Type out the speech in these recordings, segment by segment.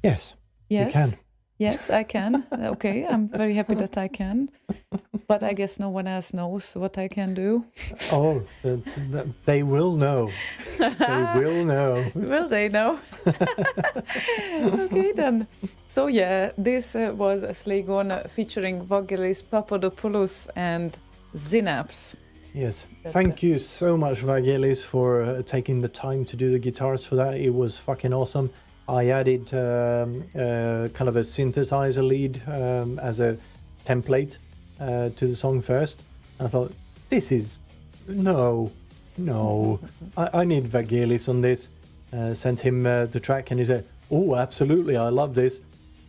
Yes, Yes. you can. Yes, I can. Okay, I'm very happy that I can. But I guess no one else knows what I can do. Oh, they will know. They will know. Will they know? Okay, then. So yeah, this was Sligon featuring Vangelis Papadopoulos and Synapse. Yes, thank you so much, Vangelis, for taking the time to do the guitars for that. It was fucking awesome. I added kind of a synthesizer lead as a template to the song first. I thought, this is... No. I need Vangelis on this. Sent him the track and he said, oh, absolutely, I love this.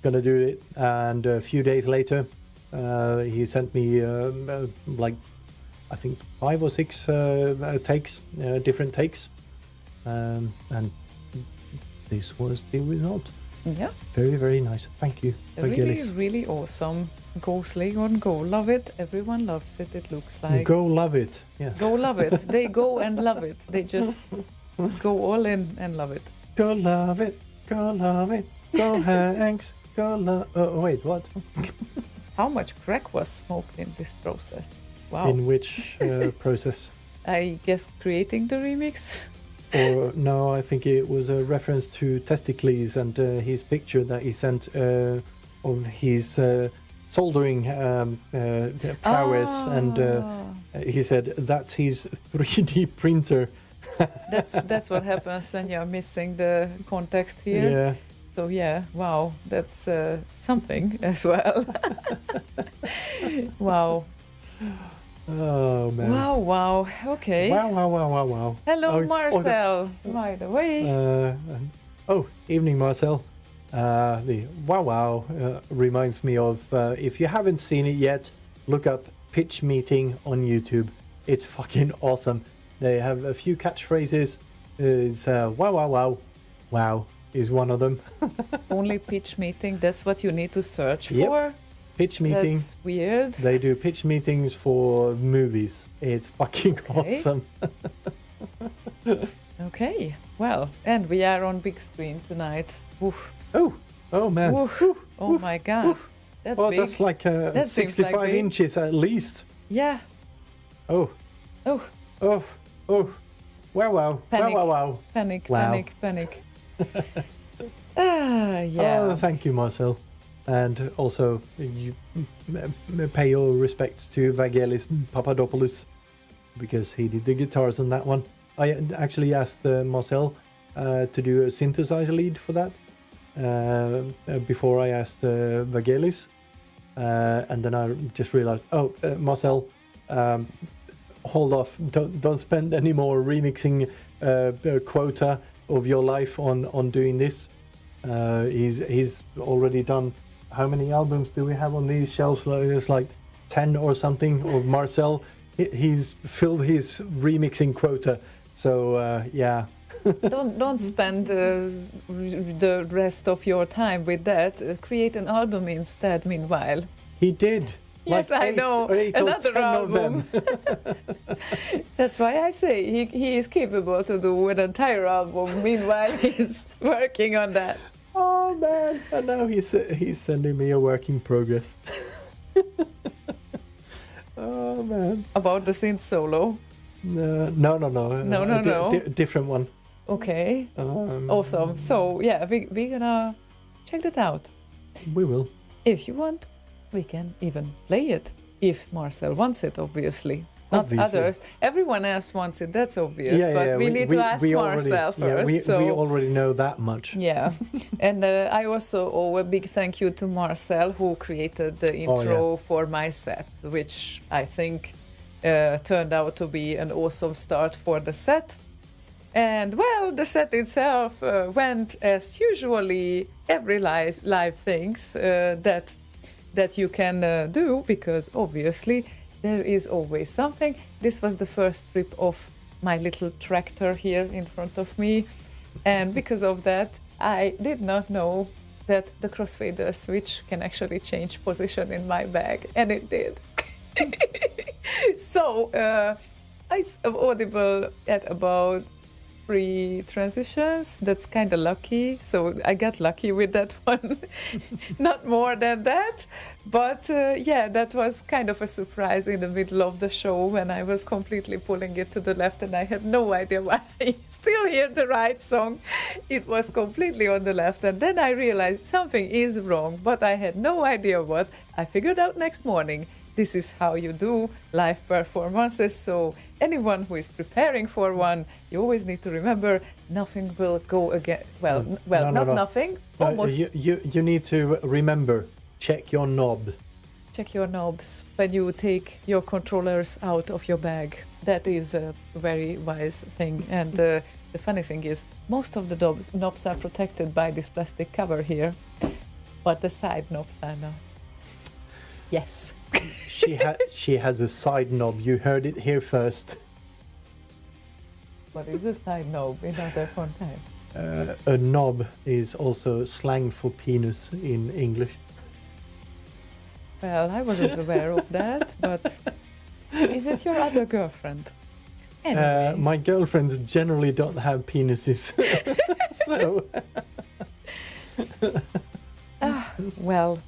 Gonna do it. And a few days later, he sent me like, I think 5 or 6 takes, different takes. And this was the result. Yeah. Very, very nice. Thank you, Vangelis. Really, really awesome. Go Sligon, go. Love it. Everyone loves it, it looks like. Go love it. Yes. Go love it. They go and love it. They just go all in and love it. Go love it. Go love it. Go Hanks. Go love... Oh, wait, what? How much crack was smoked in this process? Wow. In which process? I guess creating the remix? Or no, I think it was a reference to Testicles and his picture that he sent of his soldering prowess, and he said that's his 3D printer. That's what happens when you're missing the context here. Yeah. So yeah, wow, that's something as well. Wow. Oh man. Wow. Okay. Wow. Hello, Marcel. By the way. Evening, Marcel. The wow reminds me of, if you haven't seen it yet, look up Pitch Meeting on YouTube. It's fucking awesome. They have a few catchphrases. Is wow is one of them. Only Pitch Meeting, that's what you need to search Yep. for. Pitch meeting. That's weird. They do pitch meetings for movies. It's fucking awesome. Okay, well, and we are on big screen tonight. Oof. Oh man. Oof. Oh my god. Oof. That's Oh, big. that's like That seems 65 like big. inches at least. Yeah. Oh. Oh. Wow. Panic. Wow. Panic. Yeah. Oh, thank you, Marcel. And also, you pay your respects to Vangelis Papadopoulos, because he did the guitars on that one. I actually asked Marcel to do a synthesizer lead for that before I asked Vangelis. And then I just realized, Marcel, hold off, don't spend any more remixing quota of your life on doing this. He's already done... How many albums do we have on these shelves? It's like 10 or something of Marcel. He's filled his remixing quota. So yeah. Don't spend the rest of your time with that. Create an album instead. Meanwhile. He did. Yes, like I know. 8 Another or 10 album. of them. That's why I say he is capable to do an entire album. Meanwhile, he's working on that. Oh man! And now he's sending me a work in progress. Oh man! About the synth solo? No. No. Different one. Okay. Awesome. So yeah, we're gonna check that out. We will. If you want, we can even play it. If Marcel wants it, obviously. Not others. Everyone else wants it, that's obvious. But we need to ask Marcel first. We already know that much. Yeah. And I also owe a big thank you to Marcel, who created the intro for my set, which I think turned out to be an awesome start for the set. And well, the set itself went as usually every live things that you can do, because obviously there is always something. This was the first trip of my little tractor here in front of me, and because of that I did not know that the crossfader switch can actually change position in my bag, and it did. So it's audible at about free transitions. That's kind of lucky. So I got lucky with that one. Not more than that. But yeah, that was kind of a surprise in the middle of the show when I was completely pulling it to the left and I had no idea why I still hear the right song. It was completely on the left. And then I realized something is wrong, but I had no idea what. I figured out next morning. This is how you do live performances. So anyone who is preparing for one, you always need to remember nothing will go again. Well, not nothing. Almost. You need to remember. Check your knob. Check your knobs when you take your controllers out of your bag. That is a very wise thing. And the funny thing is, most of the knobs are protected by this plastic cover here, but the side knobs are not. Yes. She has a side knob. You heard it here first. What is a side knob in other context? A knob is also slang for penis in English. Well, I wasn't aware of that, but is it your other girlfriend? Anyway. My girlfriends generally don't have penises. So. Well.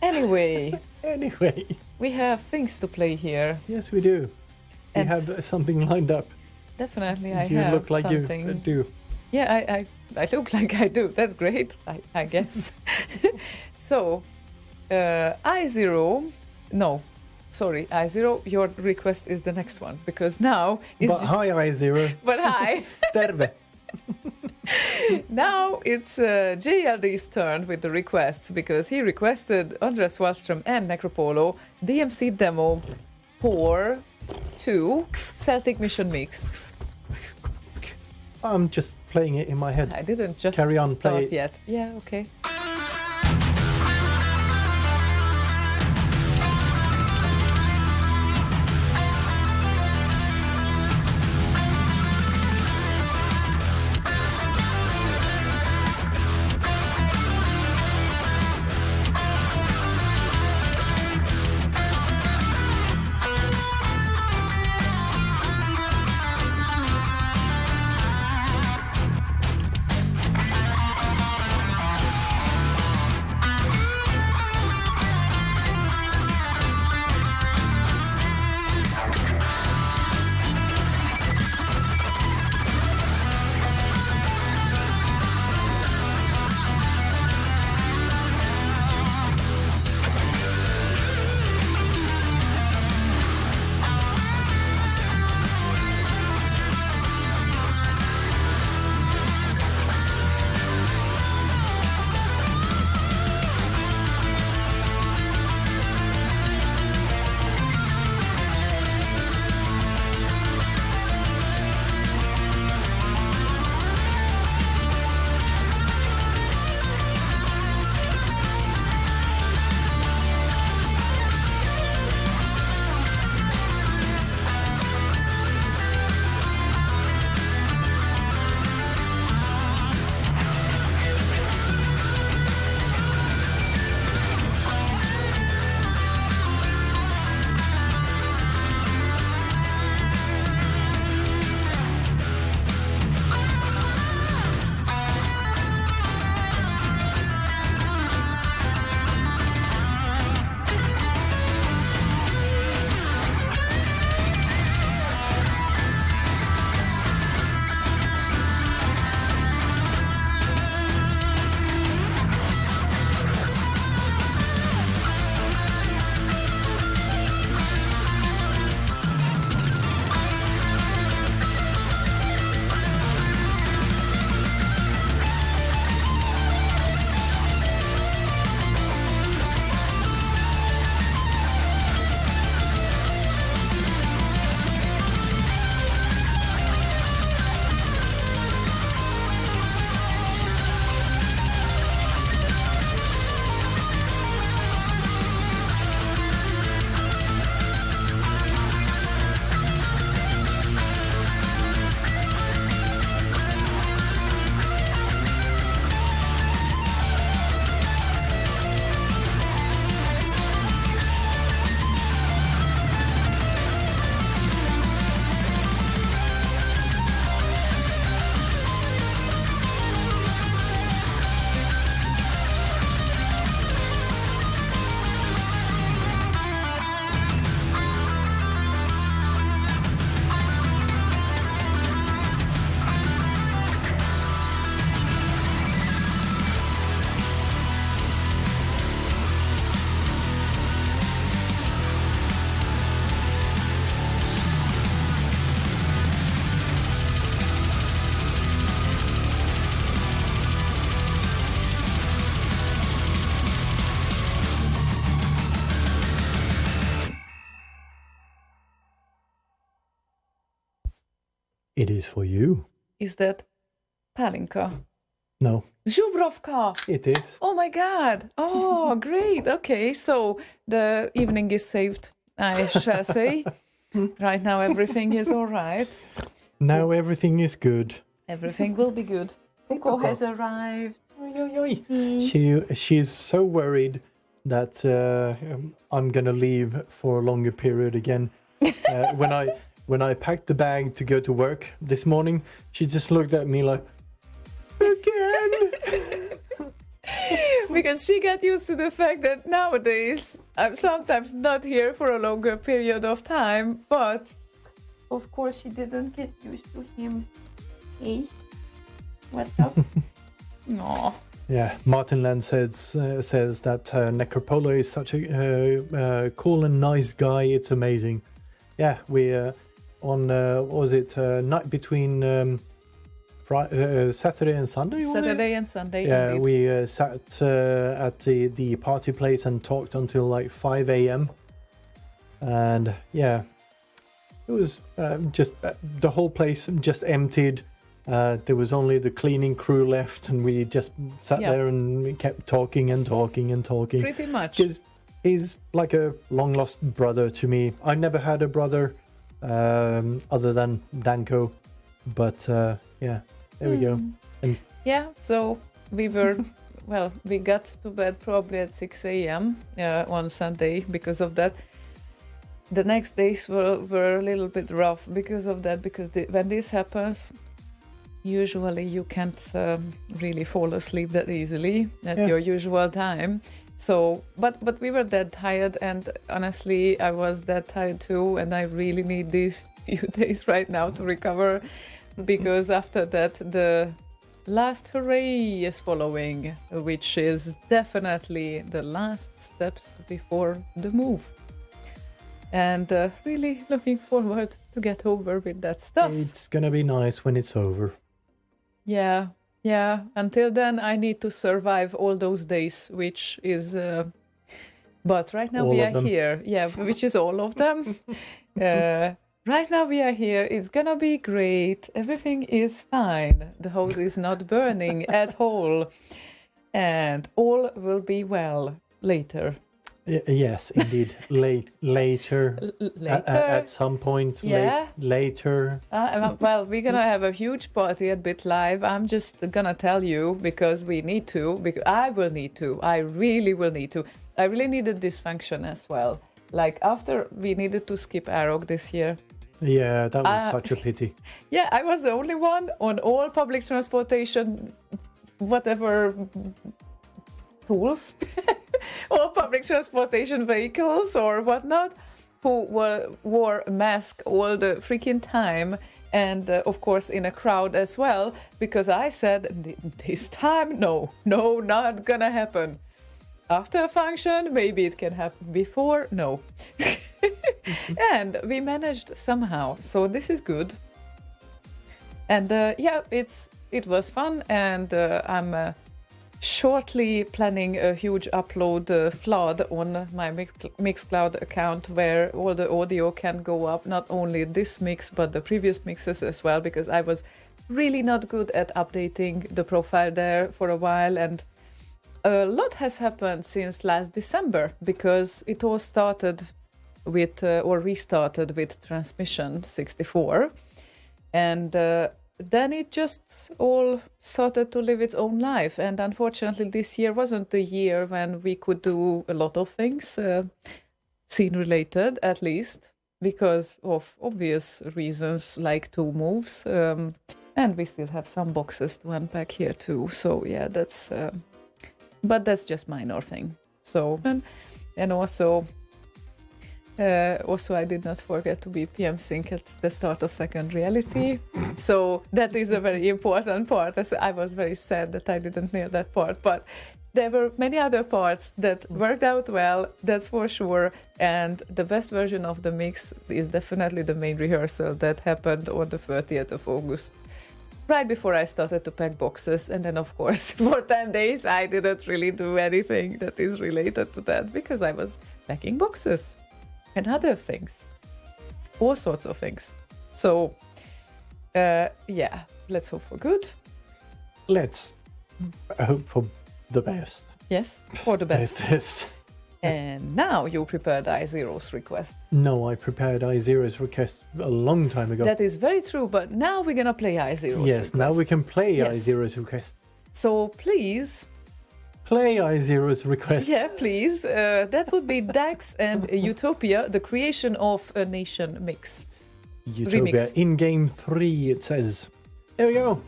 Anyway. We have things to play here. Yes, we do. We have something lined up. Definitely, I you have look like something. You do. Yeah, I look like I do. That's great, I guess. So, I0, your request is the next one, because now it's but hi, I0. But hi. Terve. Now it's JLD's turn with the requests, because he requested Andreas Wallström and Necropolo DMC demo for 2 Celtic Mission Mix. I'm just playing it in my head. I didn't just Carry on, start play yet. Yeah, okay. It is for you. Is that Palinka? No. Zhubrovka! It is. Oh my god! Oh, great! Okay, so the evening is saved, I shall say. Right now everything is all right. Now everything is good. Everything will be good. Coco has arrived. She's so worried that I'm gonna leave for a longer period again. When I packed the bag to go to work this morning, she just looked at me like, again. Because she got used to the fact that nowadays I'm sometimes not here for a longer period of time, but of course she didn't get used to him. Hey, what's up? Aw. Yeah, Martin Land says that Necropolo is such a cool and nice guy. It's amazing. Yeah, we on what was it night between Saturday and Sunday? Saturday and Sunday. Yeah, indeed. we sat at the party place and talked until like 5 a.m. And yeah, it was just the whole place just emptied. There was only the cleaning crew left, and we just sat there and we kept talking and talking and talking. Pretty much. Because he's like a long lost brother to me. I never had a brother other than Danko, but yeah, there we go. And yeah, so we were, well, we got to bed probably at 6 a.m. On Sunday because of that. The next days were a little bit rough because of that, because when this happens, usually you can't really fall asleep that easily at your usual time. So, but we were that tired, and honestly, I was that tired too, and I really need these few days right now to recover, because after that, the last hooray is following, which is definitely the last steps before the move. And really looking forward to get over with that stuff. it's gonna be nice when it's over. Yeah. Until then, I need to survive all those days, which is... but right now All we of are them. here. Yeah, which is all of them. Right now we are here. It's gonna be great. Everything is fine. The house is not burning at all. And all will be well later. Yes, indeed. Later. Later. At some point. Yeah. Later. Well, we're gonna have a huge party at BitLive. I'm just gonna tell you because we need to. Because I will need to. I really will need to. I really needed this function as well. Like after we needed to skip Arog this year. Yeah, that was such a pity. Yeah, I was the only one on all public transportation, whatever tools, all public transportation vehicles or whatnot, who wore a mask all the freaking time. And of course in a crowd as well, because I said, this time, no, not gonna happen. After a function, maybe it can happen. Before, no. And we managed somehow, so this is good. And yeah, it was fun, and I'm shortly planning a huge upload flood on my Mixcloud account, where all the audio can go up, not only this mix but the previous mixes as well, because I was really not good at updating the profile there for a while, and a lot has happened since last December, because it all started with or restarted with Transmission 64, and then it just all started to live its own life. And unfortunately this year wasn't the year when we could do a lot of things scene related, at least because of obvious reasons like 2 moves, and we still have some boxes to unpack here too. So yeah, that's but that's just minor thing. So and also I did not forget to BPM sync at the start of Second Reality. So that is a very important part. I was very sad that I didn't nail that part, but there were many other parts that worked out well, that's for sure. And the best version of the mix is definitely the main rehearsal that happened on the 30th of August, right before I started to pack boxes. And then, of course, for 10 days, I didn't really do anything that is related to that, because I was packing boxes and other things, all sorts of things. So Yeah, let's hope for good. Let's hope for the best. Yes, for the best. Yes. And now you prepared I0's request. No, I prepared I0's request a long time ago. That is very true, but now we're gonna play I0's request. Yes, now we can play Yes. I0's request. So please... Play I0's request. Yeah, please. That would be Dax and Utopia, the creation of a nation mix. Utopia Remix. in game 3, it says. Here we go.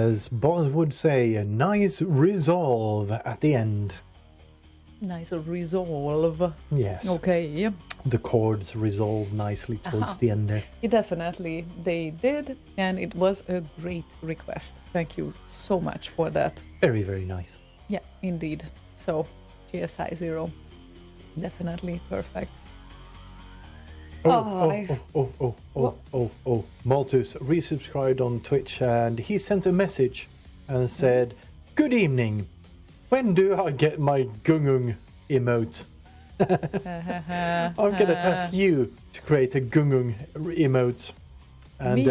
as Boz would say, a nice resolve at the end. Nice resolve. Yes. Okay. The chords resolve nicely towards the end there. Definitely they did, and it was a great request. Thank you so much for that. Very, very nice. Yeah, indeed. So, GSI 0. Definitely perfect. Malthus resubscribed on Twitch and he sent a message and said, "Good evening. When do I get my gungung emote?" I'm gonna task you to create a gungung emote. And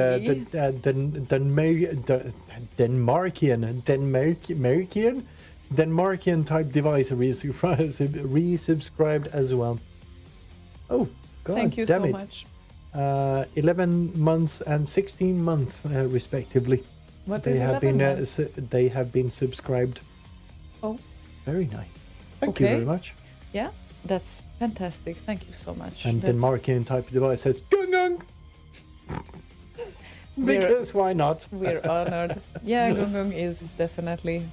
Denmarkian type device resubscribed as well. Oh, God, thank you damn so it. much. 11 months and 16 months, respectively. What they is have 11 been months? they have been subscribed. Oh, very nice. Thank you very much. Yeah, that's fantastic. Thank you so much. And Denmarkian type device says gung. Because why not? We're honored. Yeah, gung is definitely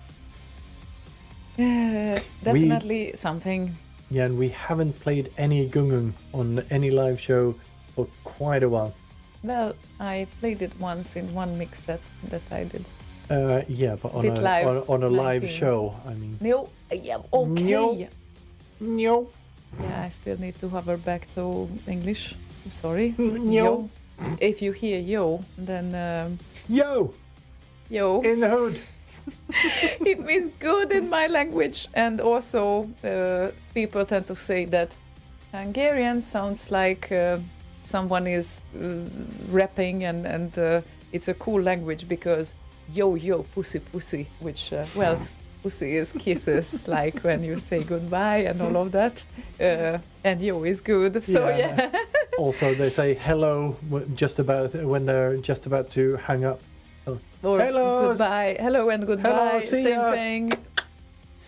something. Yeah, and we haven't played any gung on any live show for quite a while. Well, I played it once in one mix set that I did. Yeah, but on a live show, I mean. No, yeah, okay. No. Yeah, I still need to hover back to English. I'm sorry. No. If you hear yo, then yo in the hood. It means good in my language, and also people tend to say that Hungarian sounds like someone is rapping, and it's a cool language because yo pussy, which pussy is kisses, like when you say goodbye and all of that, and yo is good. So yeah. Also, they say hello when they're just about to hang up. Or hello, goodbye, hello and goodbye, hello, same thing.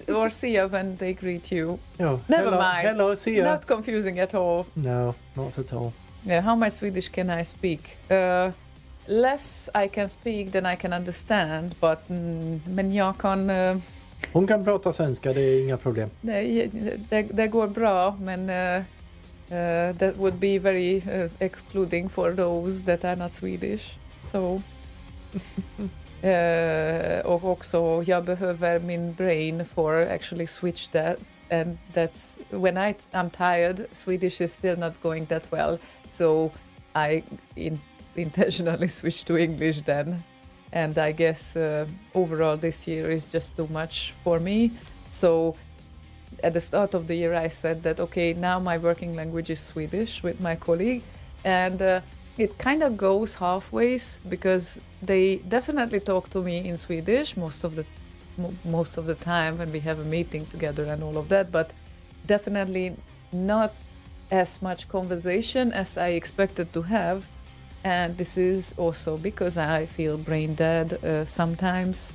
Or see ya when they greet you. No, never mind. Hello, see ya. Not confusing at all. No, not at all. Yeah, how much Swedish can I speak? Less I can speak than I can understand, but men jag kan... Hon kan prata svenska, det är inga problem. Det går bra, men that would be very excluding for those that are not Swedish. So... och också jag behöver min brain for actually switch that, and that's when I'm tired. Swedish is still not going that well, so I intentionally switched to English then, and I guess overall this year is just too much for me. So at the start of the year I said that okay, now my working language is Swedish with my colleague, and it kind of goes halfways because they definitely talk to me in Swedish most of the time when we have a meeting together and all of that, but definitely not as much conversation as I expected to have. And this is also because I feel brain dead sometimes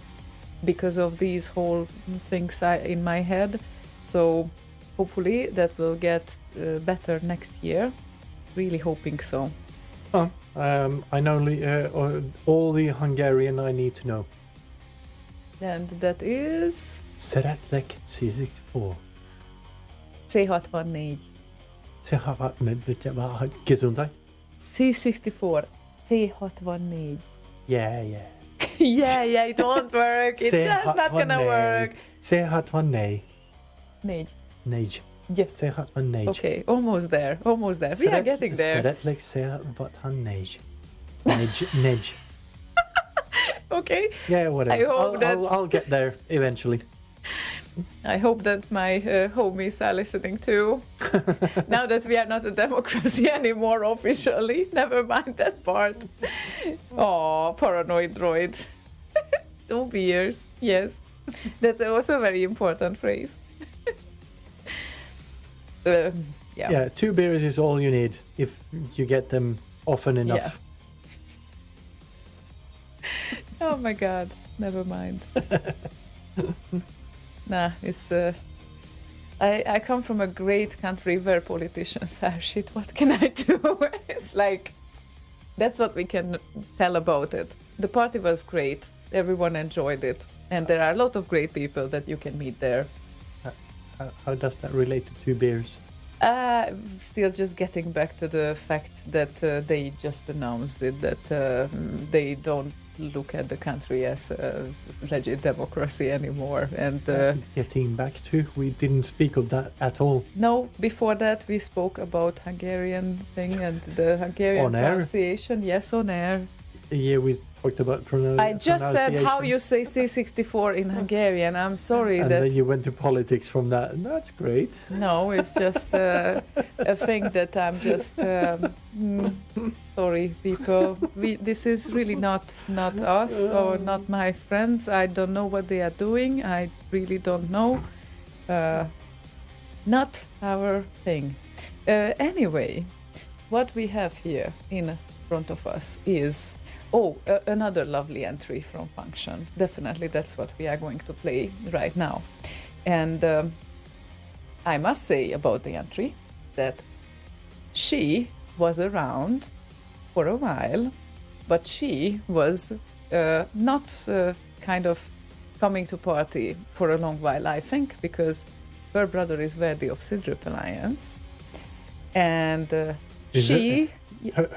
because of these whole things in my head. So hopefully that will get better next year. Really hoping so. I know all the Hungarian I need to know. And that is... Szeretlek C64. C64. Gesundheit? C64. C64. Yeah. yeah, it won't work. It's just not gonna work. C64. Négy. Yes. C64. Okay, almost there. We are getting there. Szeretlek C64. Nej. Okay. Yeah, whatever. I hope I'll get there eventually. I hope that my homies are listening too. Now that we are not a democracy anymore officially. Never mind that part. Oh, paranoid droid. 2 beers. Yes. That's also a very important phrase. Yeah, 2 beers is all you need if you get them often enough. Yeah. Oh my god, never mind. Nah, it's I come from a great country where politicians are shit. What can I do? It's like that's what we can tell about it. The party was great. everyone enjoyed it. And there are a lot of great people that you can meet there. How does that relate to 2 beers? Still just getting back to the fact that they just announced it, that they don't look at the country as a legit democracy anymore. And getting back to, we didn't speak of that at all. No, before that we spoke about Hungarian thing and the Hungarian pronunciation. Yes, on air. Yeah, we talked about pronunciation. I just said how you say C64 in Hungarian. I'm sorry and that... then you went to politics from that. That's great. No, it's just a thing that I'm just... sorry, people. This is really not us or not my friends. I don't know what they are doing. I really don't know. Not our thing. Anyway, what we have here in front of us is... another lovely entry from Function. Definitely that's what we are going to play right now. And I must say about the entry that she was around for a while, but she was not kind of coming to party for a long while, I think, because her brother is worthy of Sidrup Alliance. And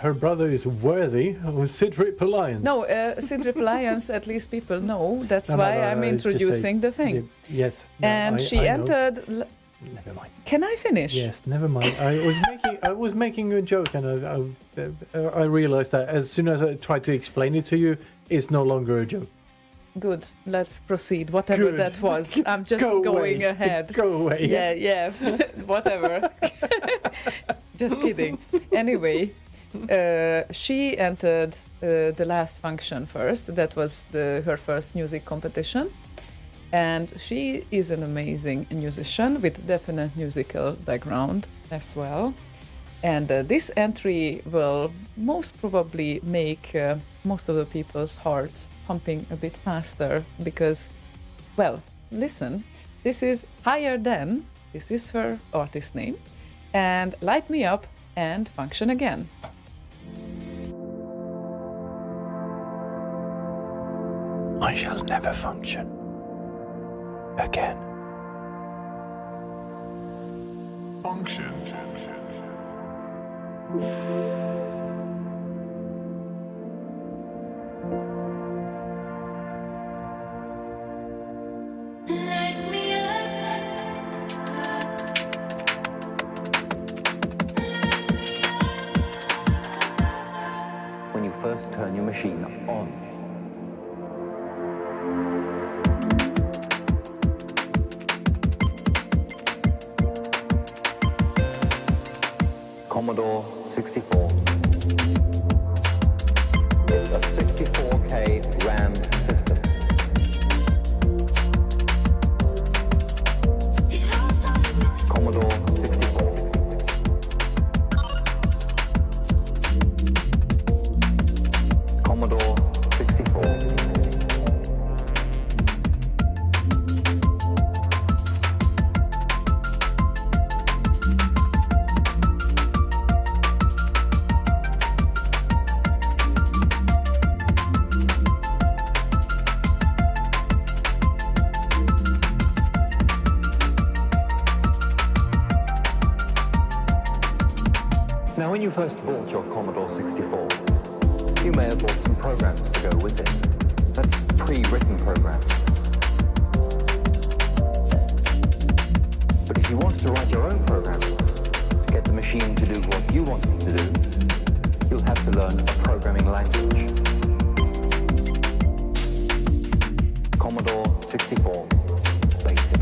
her brother is worthy of Sidrup Alliance. No, Sidrup Alliance, at least people know. That's why I'm introducing the thing. Yes. And she entered... Never mind. Can I finish? Yes, never mind. I was making a joke, and I realized that as soon as I tried to explain it to you, it's no longer a joke. Good. Let's proceed. Whatever that was. I'm just going ahead. Go away. Yeah. Whatever. Just kidding. Anyway, she entered the last function first. That was her first music competition. And she is an amazing musician with definite musical background as well. And this entry will most probably make most of the people's hearts pumping a bit faster because, well, listen, this is Higher Than, this is her artist name, and Light Me Up and Function Again. I shall never function again. Function. When you first turn your machine on. Commodore 64. It's a 64K RAM system. Commodore 64. Commodore 64. Now, when you first bought your Commodore 64, you may have bought some programs to go with it. That's pre-written programs. But if you wanted to write your own programs to get the machine to do what you want it to do, you'll have to learn a programming language. Commodore 64 Basic.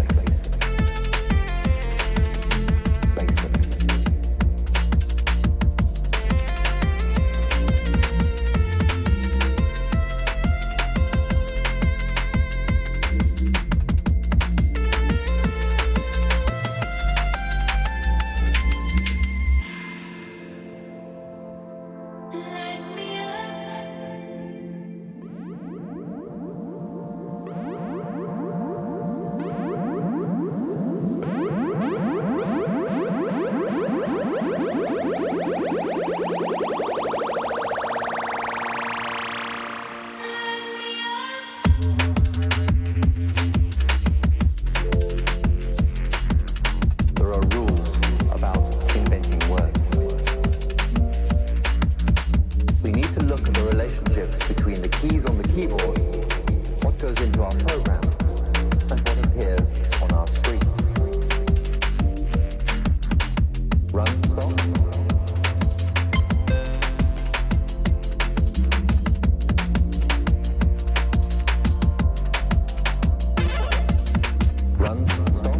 runs non-stop.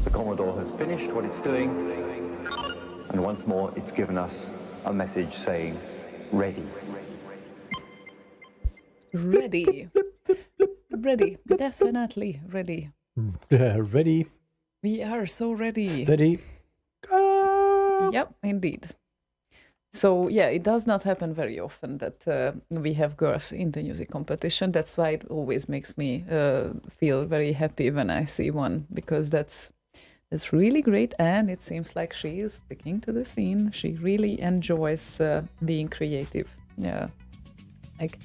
The Commodore has finished what it's doing, and once more it's given us a message saying, ready. Ready. Ready. Definitely ready. Ready, We are so ready. steady, go! Yep, indeed. So yeah, it does not happen very often that we have girls in the music competition. That's why it always makes me feel very happy when I see one, because that's really great, and it seems like she is sticking to the scene. She really enjoys being creative. Yeah, like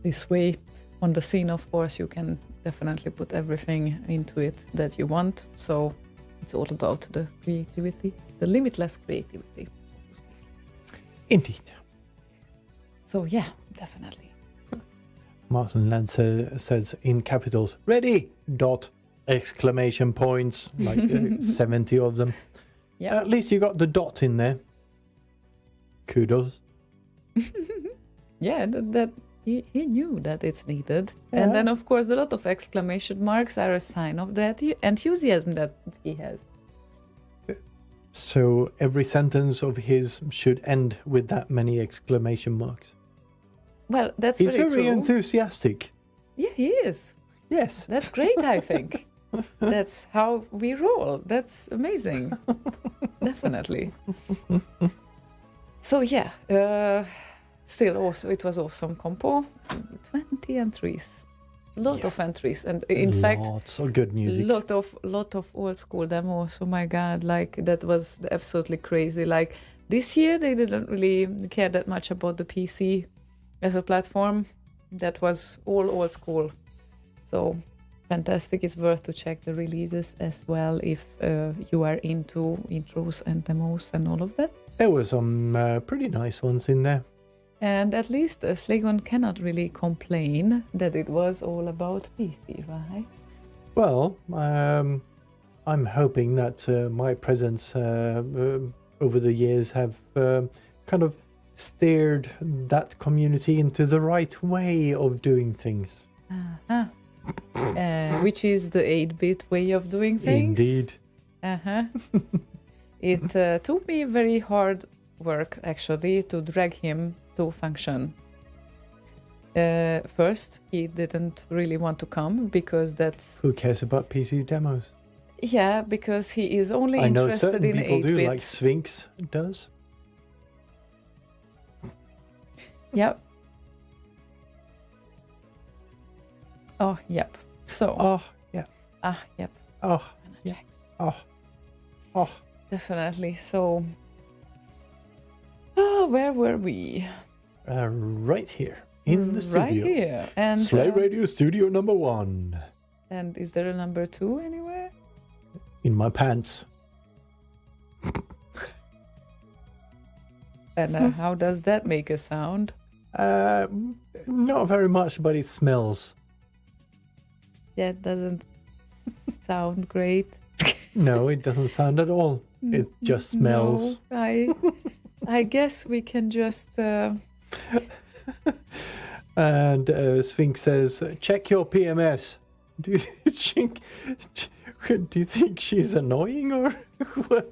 this way on the scene, of course, you can definitely put everything into it that you want. So it's all about the creativity, the limitless creativity. Indeed. So yeah, definitely. Martin Lancer says in capitals, ready, dot, exclamation points, like 70 of them. Yeah. At least you got the dot in there. Kudos. Yeah, that he knew that it's needed. Yeah. And then, of course, a lot of exclamation marks are a sign of that enthusiasm that he has. So every sentence of his should end with that many exclamation marks. Well, that's He's very very true. enthusiastic. Yeah, he is. Yes. That's great, I think. That's how we roll. That's amazing. Definitely. So yeah, still also it was awesome compo. 20 entries. Lot of entries, and in fact lots of good music. lot of old school demos. Oh my god, like that was absolutely crazy. Like this year they didn't really care that much about the PC as a platform. That was all old school. So fantastic. It's worth to check the releases as well if you are into intros and demos and all of that. There were some pretty nice ones in there. And at least Slagon cannot really complain that it was all about PC, right? Well, I'm hoping that my presence over the years have kind of steered that community into the right way of doing things. Which is the 8-bit way of doing things. Indeed. It took me very hard work, actually, to drag him to function. First, he didn't really want to come because that's... Who cares about PC demos? Yeah, because he is only I know interested certain in people 8-bit. do, like Sphinx does. Yep. Oh, yep. So... Oh, yeah. Yep. Oh, yeah. Oh. Definitely. So... where were we? Right here in the studio. Right here. And Slay Radio Studio number 1. And is there a number 2 anywhere? In my pants. And how does that make a sound? Not very much, but it smells. That doesn't sound great. No, it doesn't sound at all. It just smells. No, I guess we can just... And Sphinx says, check your PMS. Do you think she's annoying or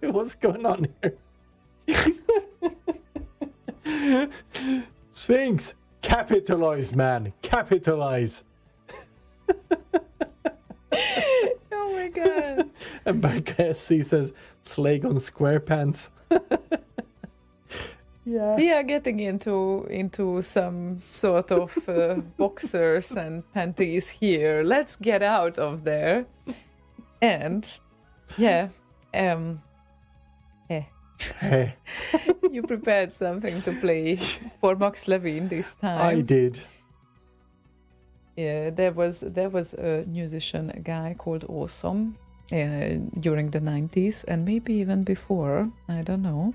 what's going on here? Sphinx, capitalize, man. Capitalize. Oh my god. And Barkassi says, slag on square pants. Yeah. We are getting into some sort of boxers and panties here. Let's get out of there. And yeah, Hey, you prepared something to play for Max Levine this time. I did. Yeah, there was a musician, a guy called Awesome, during the 90s and maybe even before, I don't know.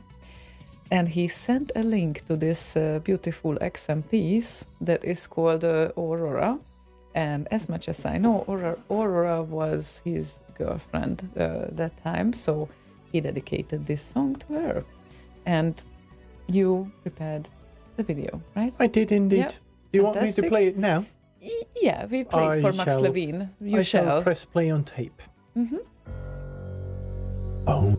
And he sent a link to this beautiful XM piece that is called Aurora. And as much as I know, Aurora was his girlfriend that time, so he dedicated this song to her. And you prepared the video, right? I did indeed. Yep. Do you want me to Fantastic. play it now? Yeah, we played for Max Levine. You I shall shall. press play on tape. Mm-hmm. Oh.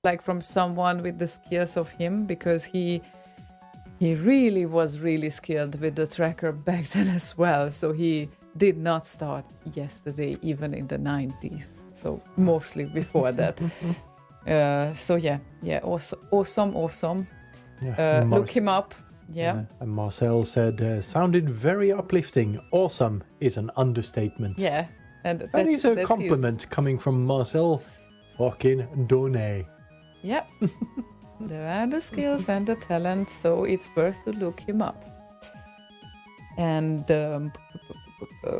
Like from someone with the skills of him, because he really was really skilled with the tracker back then as well. So he did not start yesterday, even in the 90s. So mostly before that. So yeah, awesome. Yeah. Look him up. Yeah. And Marcel said, sounded very uplifting. Awesome is an understatement. Yeah. And that is a compliment coming from Marcel fucking Donnet. Yeah. There are the skills and the talent, so it's worth to look him up. And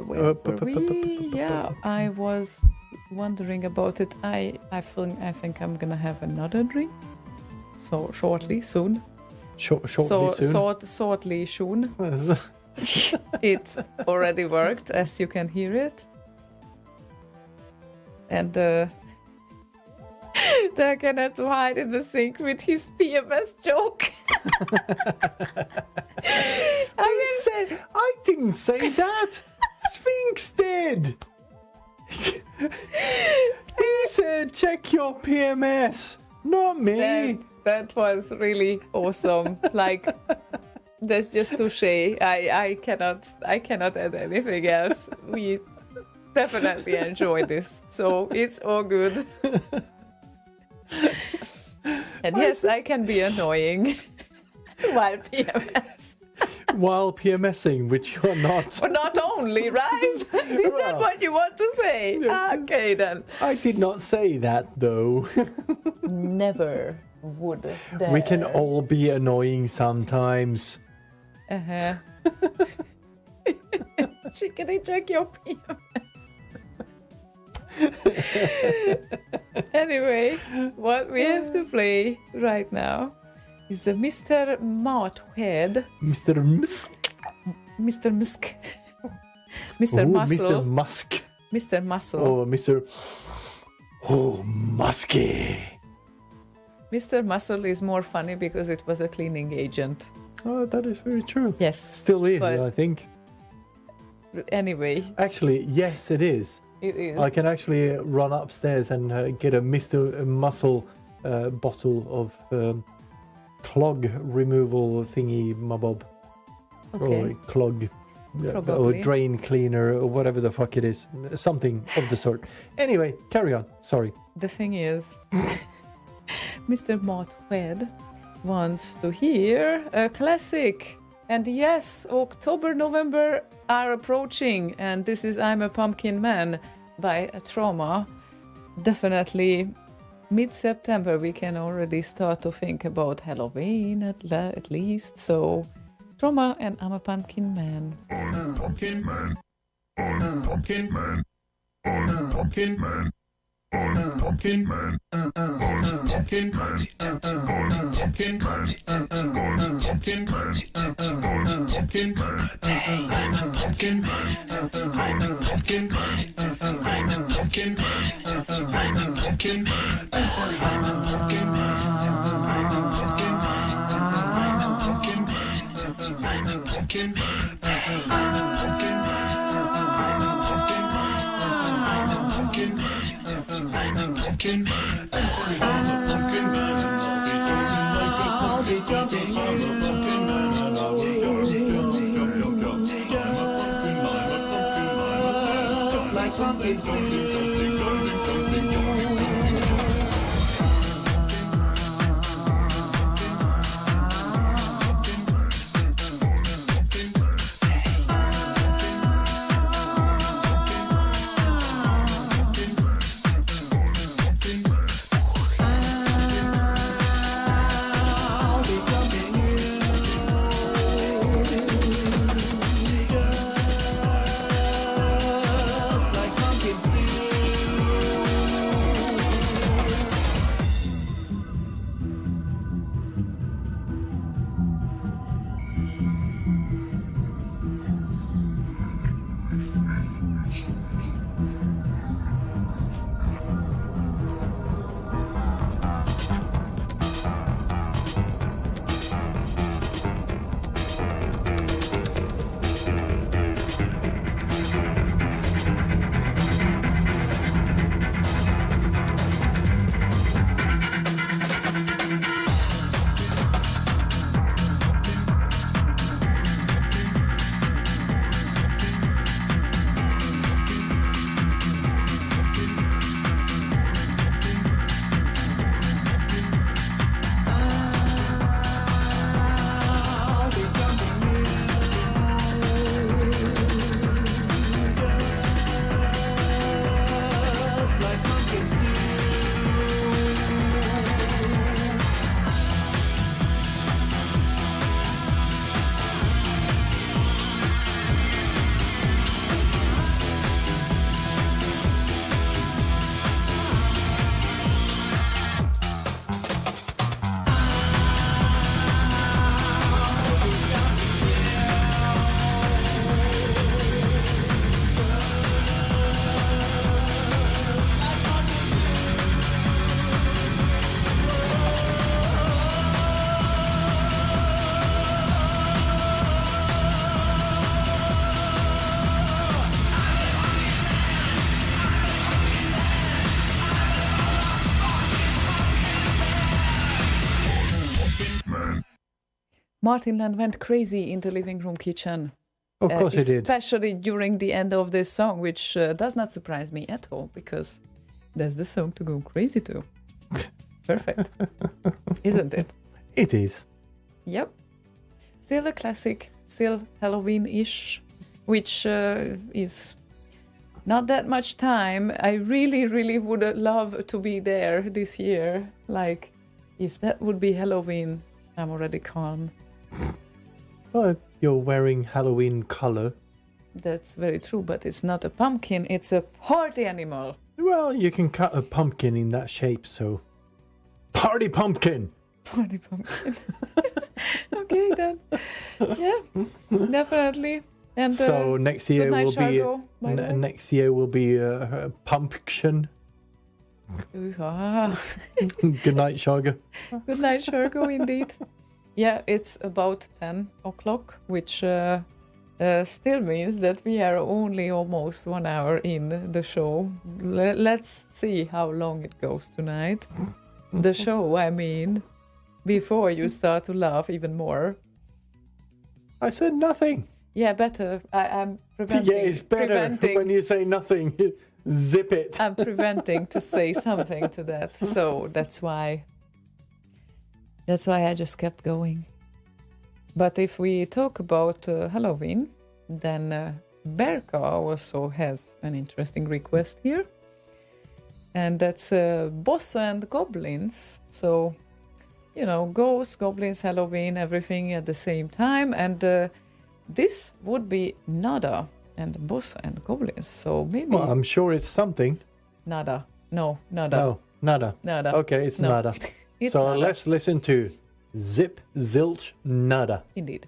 where were we? Yeah, I was wondering about it. I think I'm gonna have another drink. So shortly, soon. Shortly soon. Shortly soon. It already worked, as you can hear it. And Dagan had to hide in the sink with his PMS joke. I didn't say that. Sphinx did. He said, "Check your PMS," not me. That was really awesome. Like, that's just touche. I cannot add anything else. We definitely enjoy this, so it's all good. And yes, I can be annoying while PMS. While PMSing, which you're not. But not only, right? Is that what you want to say? Okay, then. I did not say that, though. Never would dare. We can all be annoying sometimes. Uh-huh. Chickadee, check your PMS. Anyway, what we have to play right now is a Mr. Mothead. Mr. Musk. Mr. Musk. Mr. Muscle. Mr. Musk. Mr. Muscle. Oh, Mr. Oh, Musky. Mr. Muscle is more funny because it was a cleaning agent. Oh, that is very true. Yes. Still is, but I think. Anyway. Actually, yes, it is. It is. I can actually run upstairs and get a Mr. Muscle bottle of clog removal thingy mabob. Okay. Or clog or drain cleaner or whatever the fuck it is. Something of the sort. Anyway, carry on. Sorry. The thing is, Mr. Mothead wants to hear a classic. And yes, October, November are approaching, and this is I'm a Pumpkin Man by Trauma. Definitely mid-September we can already start to think about Halloween at least. So Trauma and I'm a Pumpkin Man. I'm Pumpkin Man. I'm Pumpkin Man. I'm Pumpkin Man. I'm Pumpkin Man. I'm Pumpkin Man. I'm Pumpkin Man. I'm Pumpkin Man. I'm Pumpkin Man. I'm Pumpkin Man. I'm Pumpkin Man. I'm Pumpkin Man. I'm Pumpkin Man. I'll be jumping just like pumpkins do. Just like pumpkins do. Martinland went crazy in the living room kitchen. Of course he did. Especially during the end of this song, which does not surprise me at all, because that's the song to go crazy to. Perfect. Isn't it? It is. Yep. Still a classic, still Halloween-ish, which is not that much time. I really, really would love to be there this year. Like, if that would be Halloween, I'm already calm. Well, you're wearing Halloween color. That's very true, but it's not a pumpkin, it's a party animal. Well, you can cut a pumpkin in that shape, so... Party pumpkin! Party pumpkin. Okay, then. Yeah, definitely. And so next year will be Shargo, next year will be a pumpkin. Good night, Shargo. Good night, Shargo, indeed. Yeah, it's about 10 o'clock, which still means that we are only almost 1 hour in the show. Let's see how long it goes tonight. The show, I mean, before you start to laugh even more. I said nothing. Yeah, better. I'm preventing. Yeah, it's better when you say nothing. Zip it. I'm preventing to say something to that. So that's why I just kept going. But if we talk about Halloween, then Berka also has an interesting request here. And that's Boss and Goblins. So, you know, ghosts, goblins, Halloween, everything at the same time. And this would be Nada and Boss and Goblins. So maybe... Well, I'm sure it's something. Nada. No, Nada. No, Nada. Nada. Okay, it's No. Nada. It's so Nada. let's listen to Zip, Zilch, Nada. Indeed.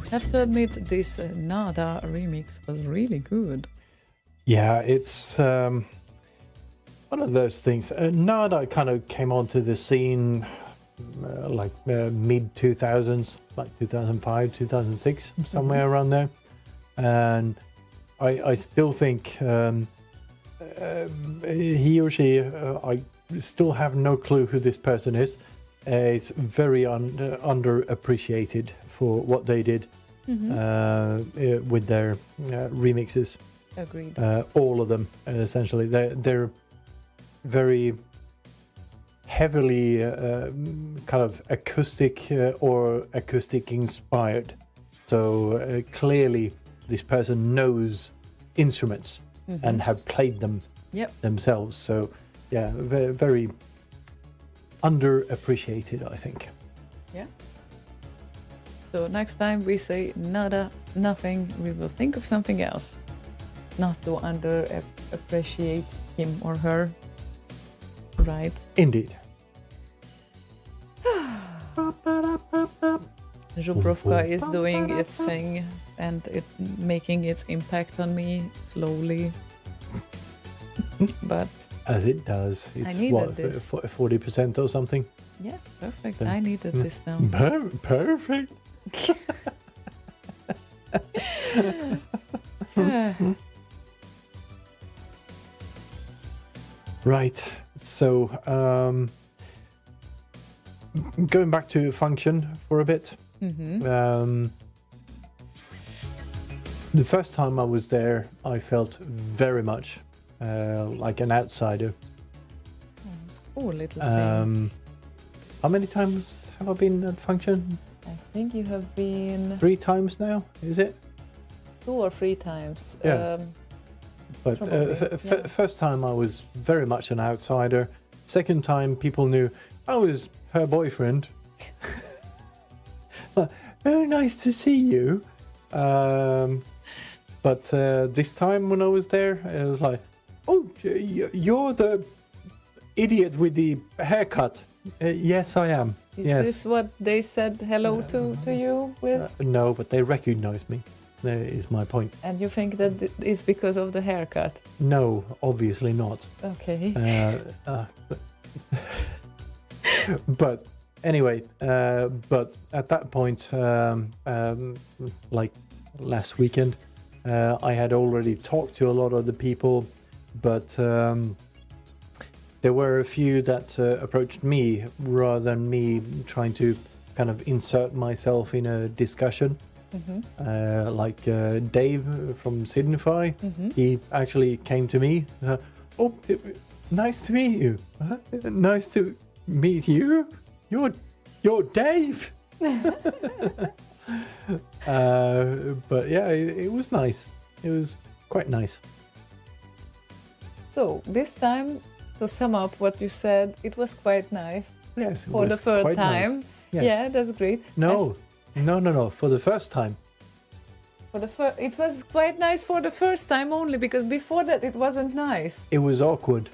have to admit, this Nada remix was really good. Yeah, it's one of those things. Nada kind of came onto the scene mid 2000s, like 2005, 2006, somewhere around there. And I still think he or she, I still have no clue who this person is. It's very underappreciated for what they did with their remixes. Agreed. All of them, essentially. They're very heavily kind of acoustic or acoustic inspired. So clearly this person knows instruments and have played them themselves. So yeah, very, very underappreciated, I think. Yeah. So next time we say nada, nothing, we will think of something else. Not to underappreciate him or her. Right? Indeed. Zubrovka is doing its thing and it making its impact on me slowly. But as it does, it's what, this. 40% or something. Yeah, perfect. I needed this now. Perfect. Right. So going back to function for a bit. The first time I was there, I felt very much like an outsider. Oh, little thing. How many times have I been at function? I think you have been 3 times now, is it? 2 or 3 times. Yeah. But first time I was very much an outsider. Second time people knew I was her boyfriend. Very nice to see you. But this time when I was there, it was like, oh, you're the idiot with the haircut. Yes, I am. Is yes. this what they said hello to you with? No, but they recognized me. That is my point. And you think that it's because of the haircut? No, obviously not. Okay. But anyway, but at that point, like last weekend, I had already talked to a lot of the people, but there were a few that approached me rather than me trying to kind of insert myself in a discussion. Like Dave from Signify, he actually came to me. Nice to meet you. Nice to meet you. You're Dave. But yeah, it was nice. It was quite nice. So this time, to sum up what you said, it was quite nice. Yes, for the third time. Nice. Yes. Yeah, that's great. No. For the first time. It was quite nice for the first time only, because before that it wasn't nice. It was awkward.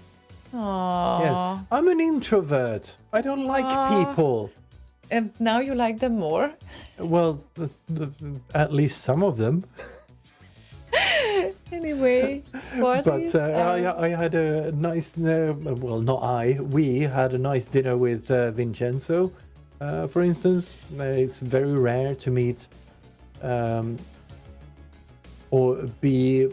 Aww. Yeah. I'm an introvert. I don't like people. And now you like them more? Well, at least some of them. Anyway, but I had a nice, we had a nice dinner with Vincenzo, for instance. It's very rare to meet or be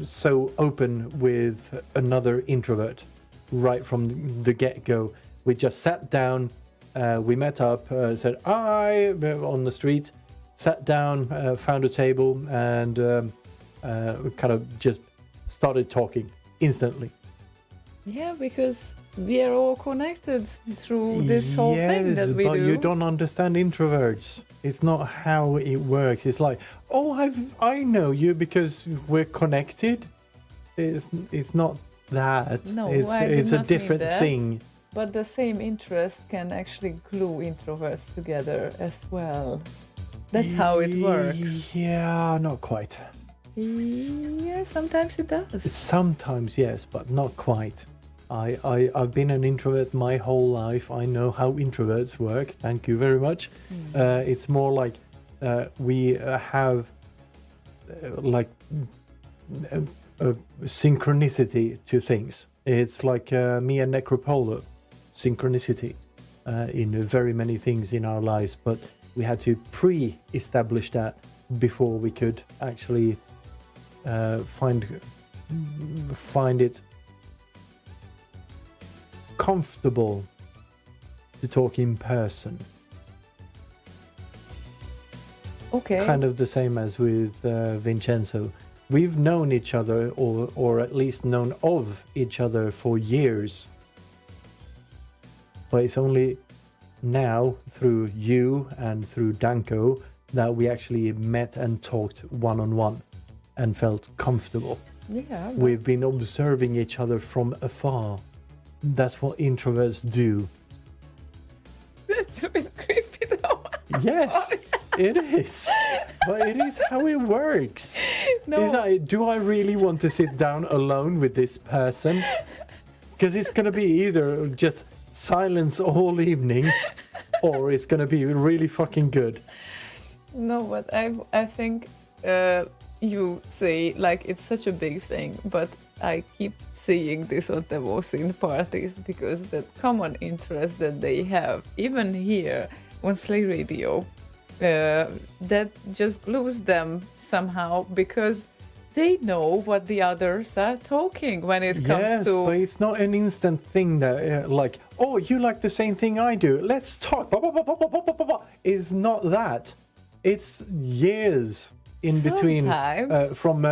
so open with another introvert right from the get-go. We just sat down, we met up, said hi on the street, sat down, found a table, and kind of just started talking instantly. Yeah, because we are all connected through this whole thing that we do. But you don't understand introverts. It's not how it works. It's like, I know you because we're connected. It's not that. No, it's a different thing. But the same interest can actually glue introverts together as well. That's how it works. Yeah, not quite. Yeah, sometimes it does. Sometimes, yes, but not quite. I've been an introvert my whole life. I know how introverts work. Thank you very much. It's more like we have like a synchronicity to things. It's like me and Necropolo, synchronicity in very many things in our lives, but we had to pre-establish that before we could actually find it comfortable to talk in person. Okay. Kind of the same as with Vincenzo. We've known each other, or at least known of each other for years. But it's only now, through you and through Danko, that we actually met and talked one-on-one and felt comfortable. Yeah. We've been observing each other from afar. That's what introverts do. That's a bit creepy though. Yes, it is. But it is how it works. No. It's like, do I really want to sit down alone with this person? Because it's going to be either just silence all evening, or it's going to be really fucking good. No, but I think you say like it's such a big thing, but I keep seeing this on the in parties because the common interest that they have, even here on Slay Radio, that just glues them somehow because they know what the others are talking when it comes to... Yes, but it's not an instant thing that like, oh, you like the same thing I do, let's talk. It's not that. It's years in between from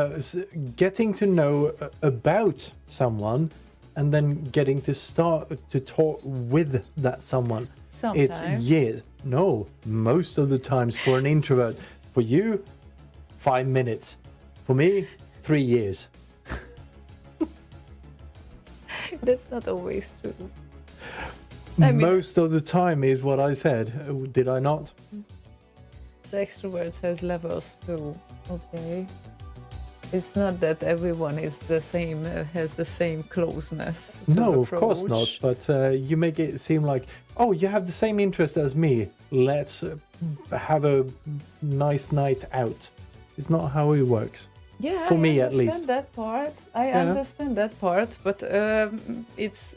getting to know about someone and then getting to start to talk with that someone. Sometimes. It's years. No, most of the times for an introvert. For you, 5 minutes. For me, 3 years. That's not always true. Most of the time is what I said. Did I not? The extroverts has levels too. Okay. It's not that everyone is the same, has the same closeness to No, approach. of course not. But you make it seem like, oh, you have the same interest as me. Let's have a nice night out. It's not how it works. Yeah, for me at least. I understand that part, but it's,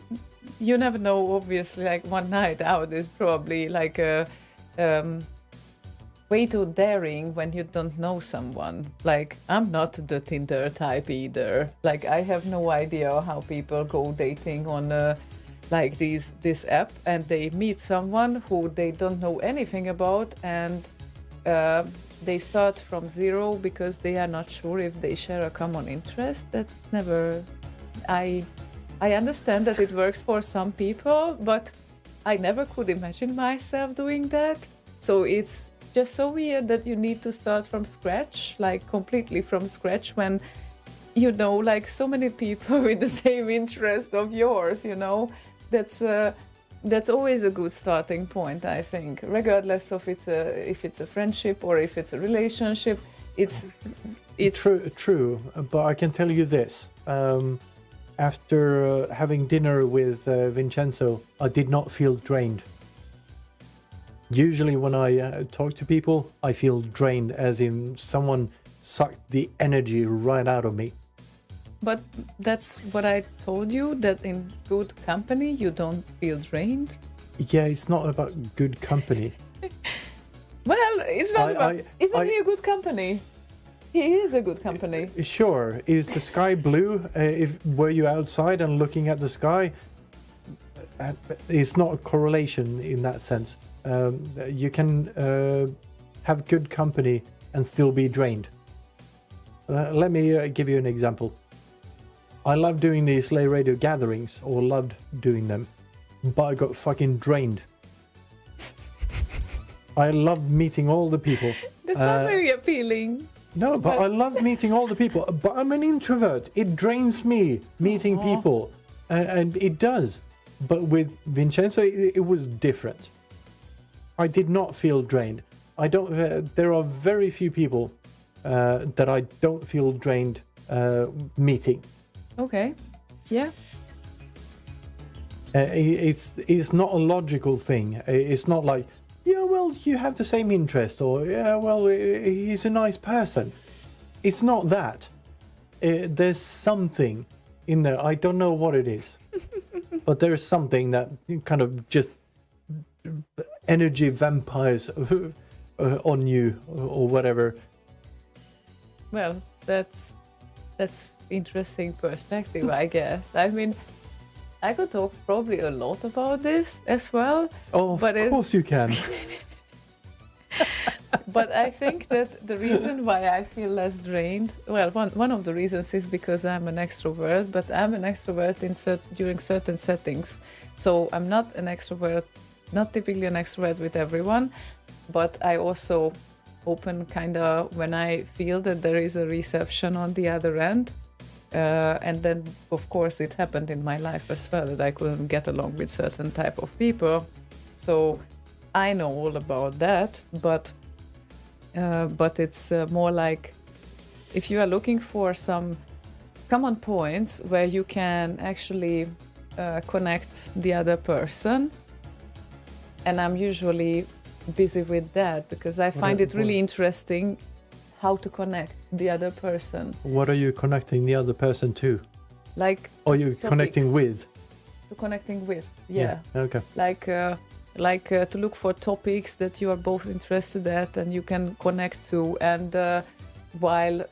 you never know. Obviously, like one night out is probably like a way too daring when you don't know someone. Like I'm not the Tinder type either. Like I have no idea how people go dating on like this app, and they meet someone who they don't know anything about, and they start from zero because they are not sure if they share a common interest. That's never... I understand that it works for some people, but I never could imagine myself doing that. So it's just so weird that you need to start from scratch, like completely from scratch, when you know like so many people with the same interest of yours, you know. That's always a good starting point, I think, regardless of if it's a friendship or if it's a relationship. It's true. But I can tell you this: after having dinner with Vincenzo, I did not feel drained. Usually, when I talk to people, I feel drained, as in someone sucked the energy right out of me. But that's what I told you, that in good company you don't feel drained. Yeah, it's not about good company. Well, it's not about... Isn't he a good company? He is a good company. Sure. Is the sky blue? Were you outside and looking at the sky? It's not a correlation in that sense. You can have good company and still be drained. Let me give you an example. I love doing these Slay Radio gatherings, or loved doing them, but I got fucking drained. I love meeting all the people. That's not very appealing. No, but I love meeting all the people. But I'm an introvert. It drains me meeting people, and it does. But with Vincenzo, it was different. I did not feel drained. I don't. There are very few people that I don't feel drained meeting. Okay. Yeah. It's not a logical thing. It's not like, yeah, well, you have the same interest, or yeah, well, he's a nice person. It's not that. There's something in there. I don't know what it is, but there's something that kind of just energy vampires on you or whatever. Well, that's interesting perspective, I guess. I mean, I could talk probably a lot about this as well. Oh, of course you can. But I think that the reason why I feel less drained, well, one of the reasons is because I'm an extrovert, but I'm an extrovert during certain settings. So I'm not an extrovert, not typically an extrovert with everyone, but I also open kind of when I feel that there is a reception on the other end. And then, of course, it happened in my life as well that I couldn't get along with certain type of people. So I know all about that, but it's more like if you are looking for some common points where you can actually connect the other person, and I'm usually busy with that because I find it really interesting how to connect the other person. What are you connecting the other person to? Like, or you connecting with? To connecting with, yeah. Okay. Like to look for topics that you are both interested at and you can connect to. And while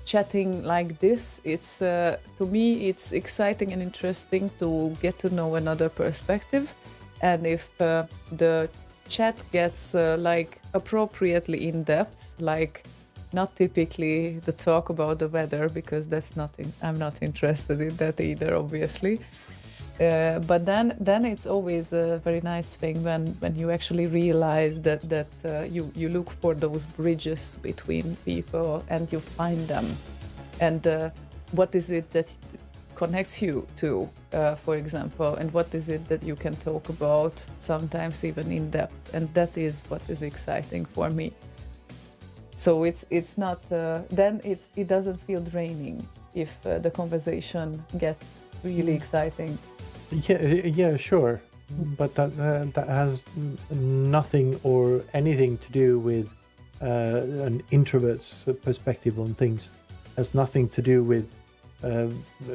chatting like this, it's to me it's exciting and interesting to get to know another perspective. And if the chat gets like appropriately in depth, like not typically the talk about the weather, because that's nothing, I'm not interested in that either, obviously. But then it's always a very nice thing when you actually realize that you look for those bridges between people and you find them. And what is it that connects you to, for example, and what is it that you can talk about, sometimes even in depth, and that is what is exciting for me. So it's not then it doesn't feel draining if the conversation gets really exciting. Yeah, sure, but that has nothing or anything to do with an introvert's perspective on things. Has nothing to do with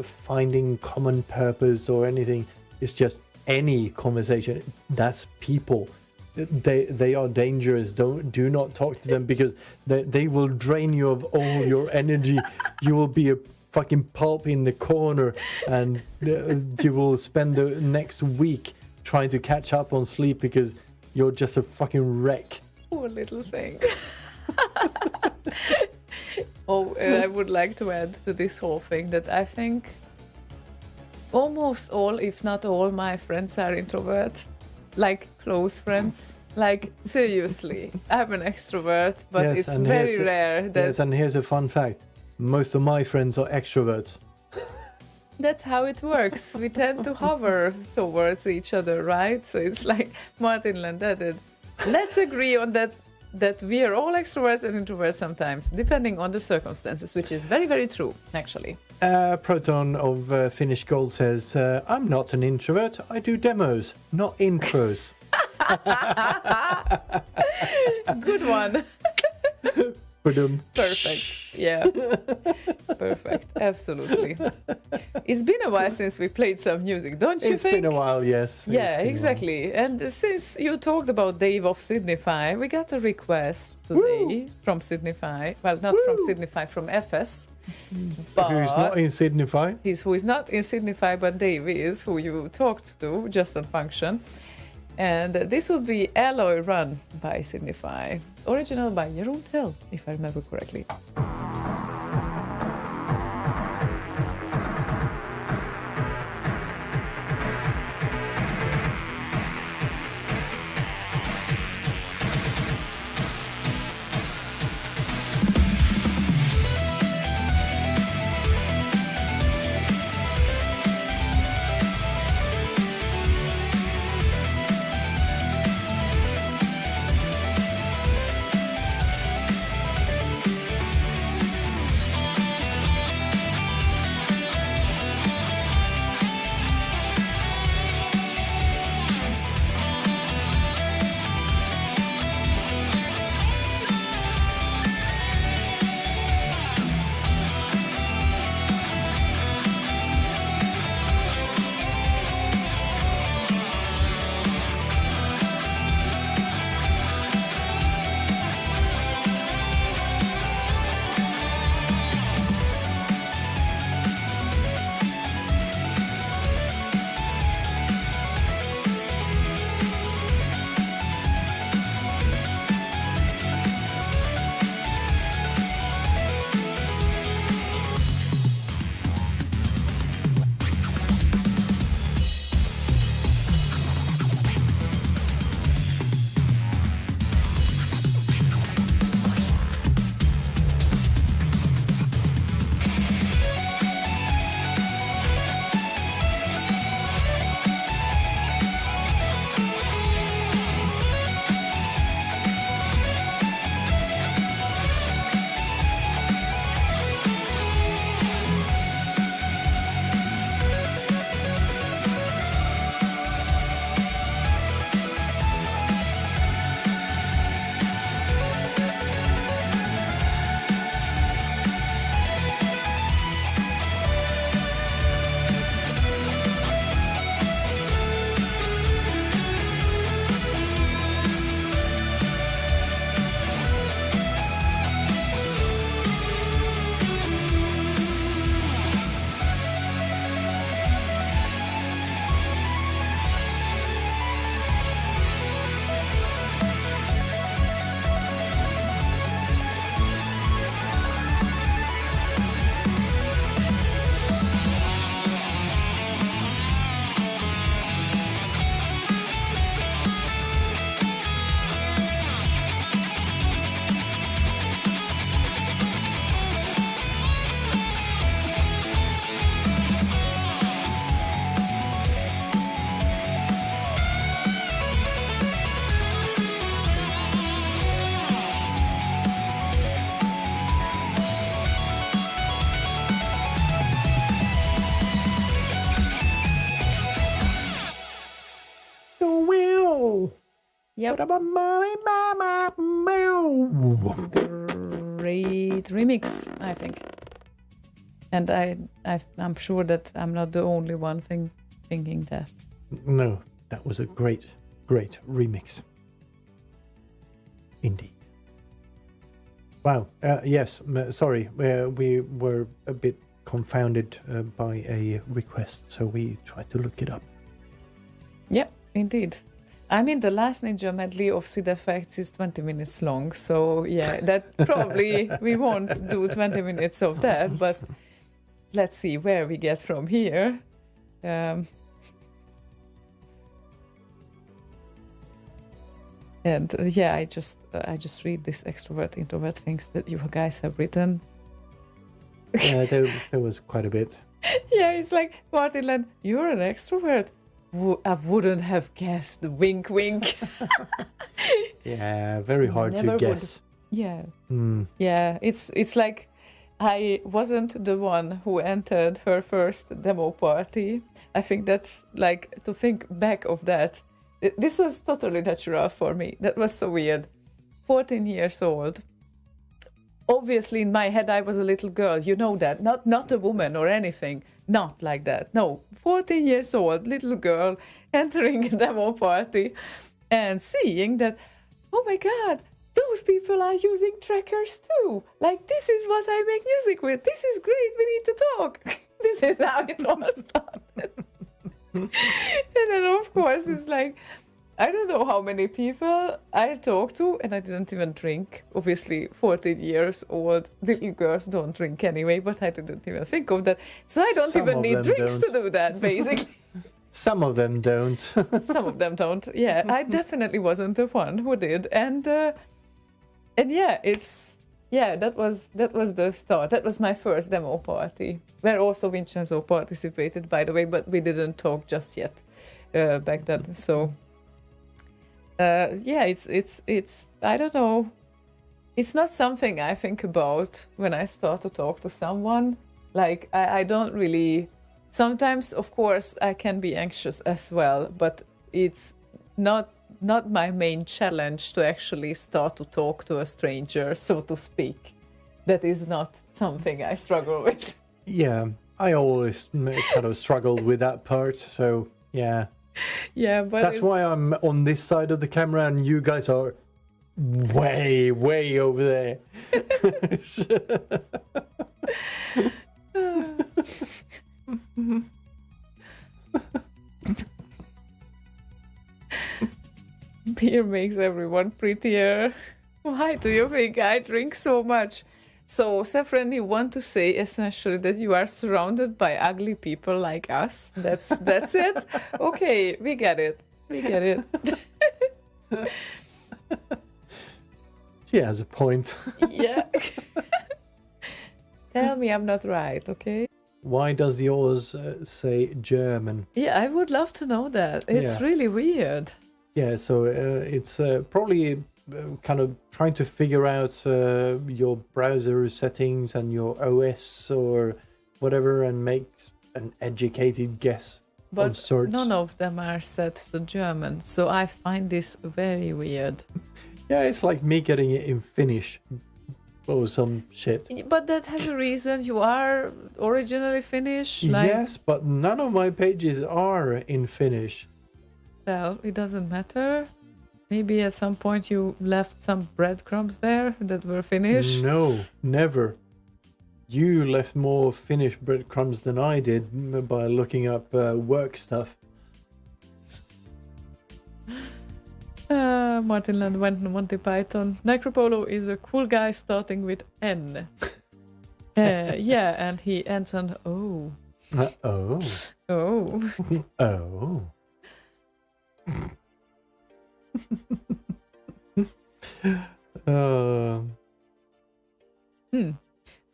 finding common purpose or anything. It's just any conversation. That's people. They are dangerous. Do not talk to them because they will drain you of all your energy. You will be a fucking pulp in the corner, and you will spend the next week trying to catch up on sleep because you're just a fucking wreck. Poor little thing. I would like to add to this whole thing that I think almost all, if not all, my friends are introvert, like close friends. Like, seriously, I'm an extrovert, but yes, it's very rare that... Yes, and here's a fun fact. Most of my friends are extroverts. That's how it works. We tend to hover towards each other, right? So it's like Martin Landau. Let's agree on that we are all extroverts and introverts sometimes, depending on the circumstances, which is very, very true, actually. Proton of Finnish Gold says, I'm not an introvert. I do demos, not intros. Good one. Perfect. Yeah. Perfect. Absolutely. It's been a while since we played some music, don't you think? It's been a while, yes. Yeah, exactly. And since you talked about Dave of Signify, we got a request today from Signify. Well, not from Signify, from FS. But who's not in Signify? Who is not in Signify, but Dave is, who you talked to just on Function. And this would be Alloy Run by Signify. Original by Jeroen Tel, if I remember correctly. Yep. Great remix, I think. And I'm sure that I'm not the only one thinking that. No, that was a great remix. Indeed. Wow. Yes, sorry. We were a bit confounded by a request, so we tried to look it up. Yeah, indeed. I mean, the last Ninja medley of Sid Effects is 20 minutes long, so yeah, that probably we won't do 20 minutes of that, but let's see where we get from here. And yeah, I just read this extrovert introvert things that you guys have written. Yeah, there was quite a bit. Yeah, it's like, Martin Land, you're an extrovert. I wouldn't have guessed. Wink, wink. Yeah, very hard to guess. Yeah. Yeah, it's like I wasn't the one who entered her first demo party. I think that's like, to think back of that. This was totally natural for me. That was so weird. 14 years old. Obviously, in my head, I was a little girl. You know that. Not a woman or anything. Not like that. No. 14 years old, little girl, entering a demo party and seeing that, oh my God, those people are using trackers too. Like, this is what I make music with. This is great. We need to talk. This is how it all started. And then, of course, it's like, I don't know how many people I talked to, and I didn't even drink. Obviously, 14 years old little girls don't drink anyway, but I didn't even think of that. So I don't even need drinks to do that, basically. Some of them don't. Some of them don't. Yeah, I definitely wasn't the one who did. And yeah, that was the start. That was my first demo party, where also Vincenzo participated, by the way, but we didn't talk just yet back then. So. Yeah, it's I don't know. It's not something I think about when I start to talk to someone. Like, I don't really. Sometimes, of course, I can be anxious as well, but it's not my main challenge to actually start to talk to a stranger, so to speak. That is not something I struggle with. Yeah, I always kind of struggled with that part, so yeah. Yeah, but that's why I'm on this side of the camera and you guys are way over there. Beer makes everyone prettier. Why do you think I drink so much? So, Saffron, you want to say essentially that you are surrounded by ugly people like us? That's it? Okay, we get it. She has a point. Yeah. Tell me I'm not right, okay? Why does yours say German? Yeah, I would love to know that. It's really weird. Yeah, so it's probably kind of trying to figure out your browser settings and your OS or whatever and make an educated guess of sorts. None of them are set to German, so I find this very weird. Yeah, it's like me getting it in Finnish or some shit. But that has a reason. You are originally Finnish. Yes, but none of my pages are in Finnish. Well, it doesn't matter. Maybe at some point you left some breadcrumbs there that were Finnish? No, never. You left more Finnish breadcrumbs than I did by looking up work stuff. Martin Land went to Monty Python. Necropolo is a cool guy starting with N. Yeah, and he ends on O. Oh. Oh. Oh.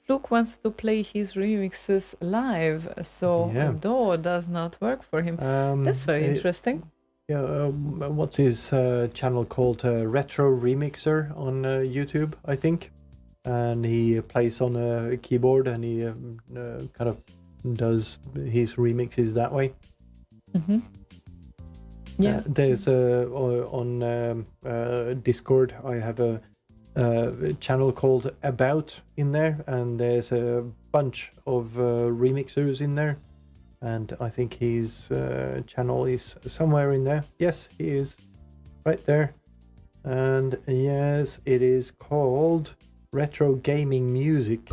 Fluke wants to play his remixes live, so DAW does not work for him. That's very interesting. Yeah, what's his channel called? Retro Remixer on YouTube, I think. And he plays on a keyboard and he kind of does his remixes that way. Mm-hmm. Yeah. There's on Discord, I have a channel called About in there, and there's a bunch of remixers in there, and I think his channel is somewhere in there. Yes, he is right there, and yes, it is called Retro Gaming Music.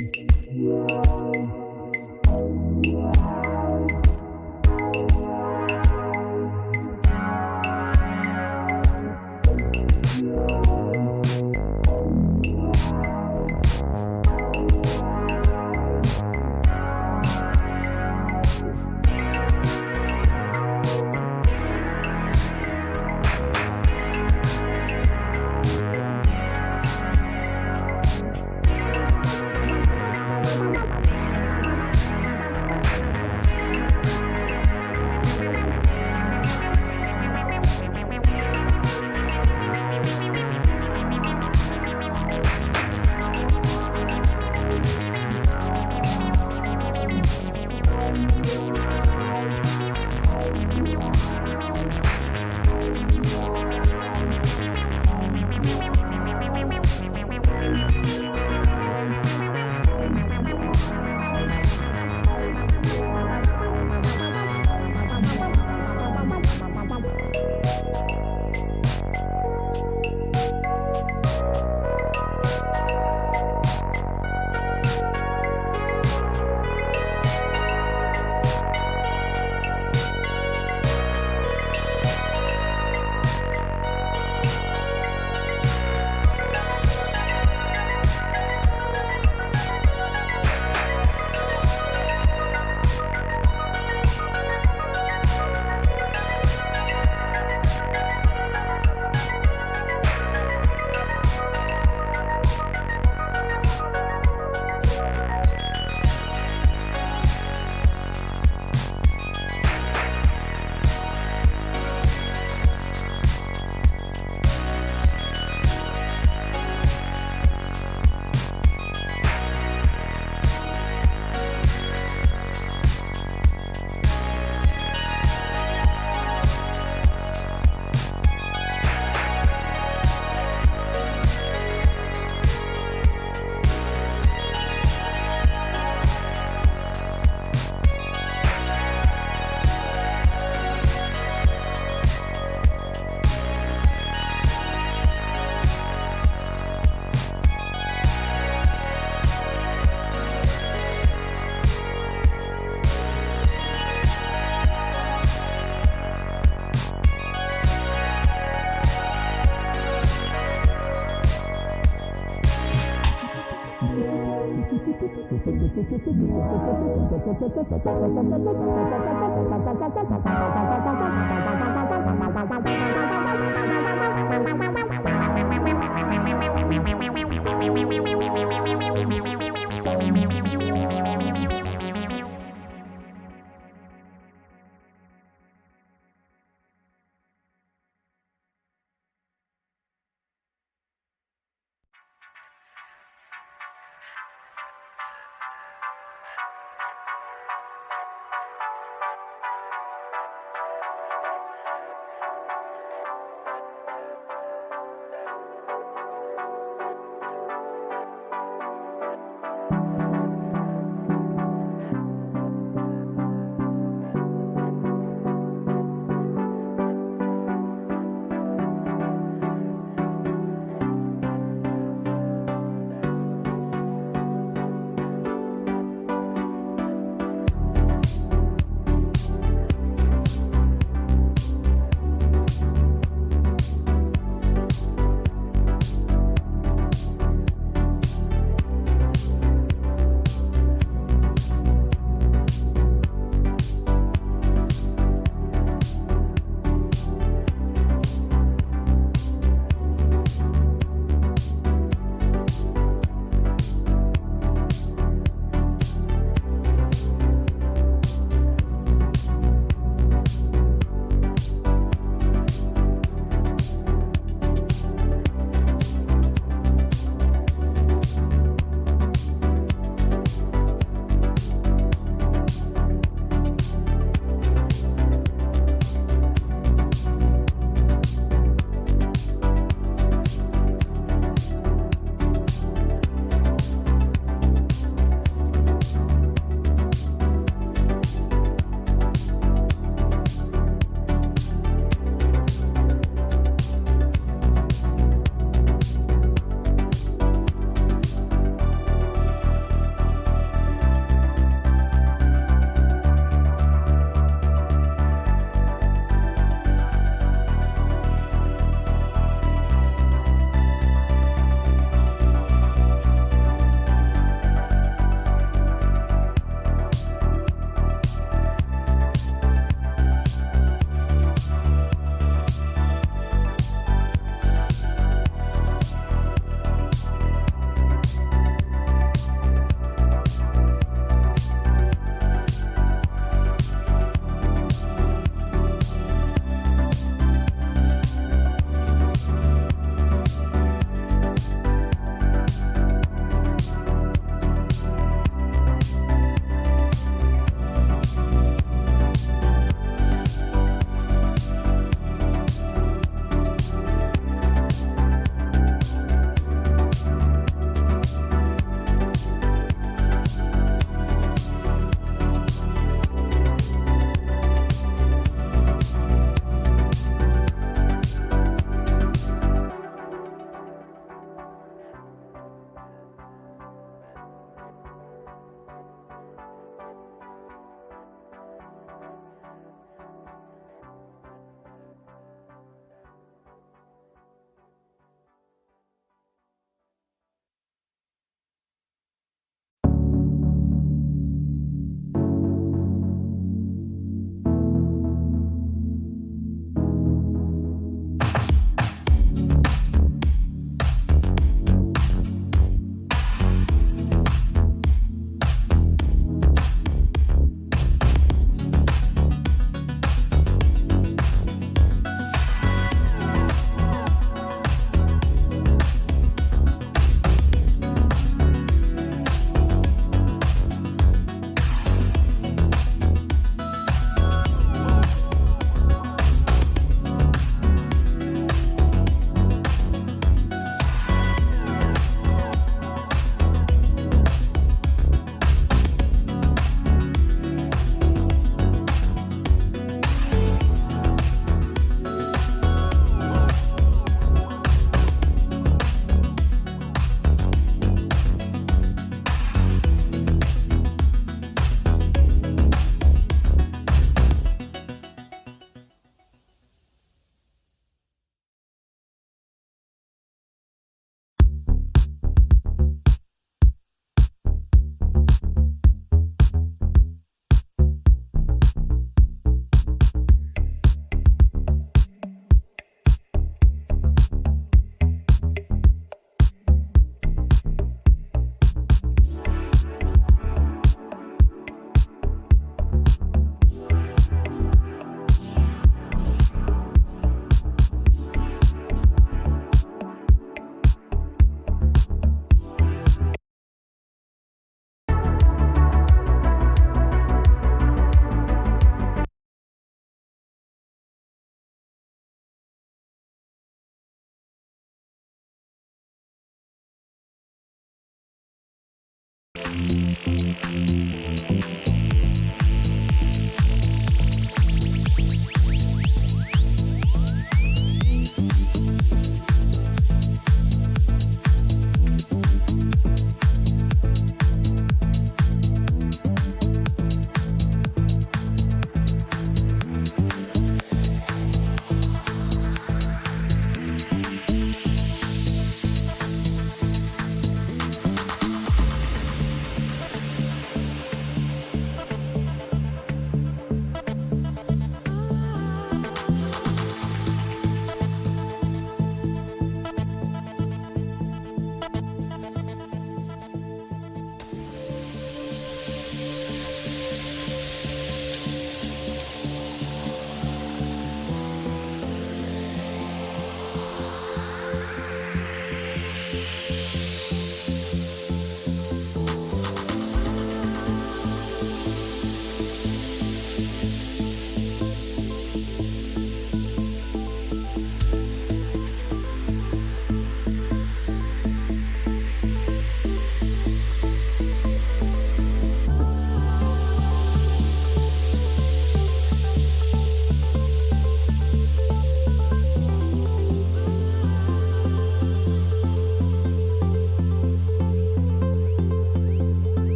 Thank you.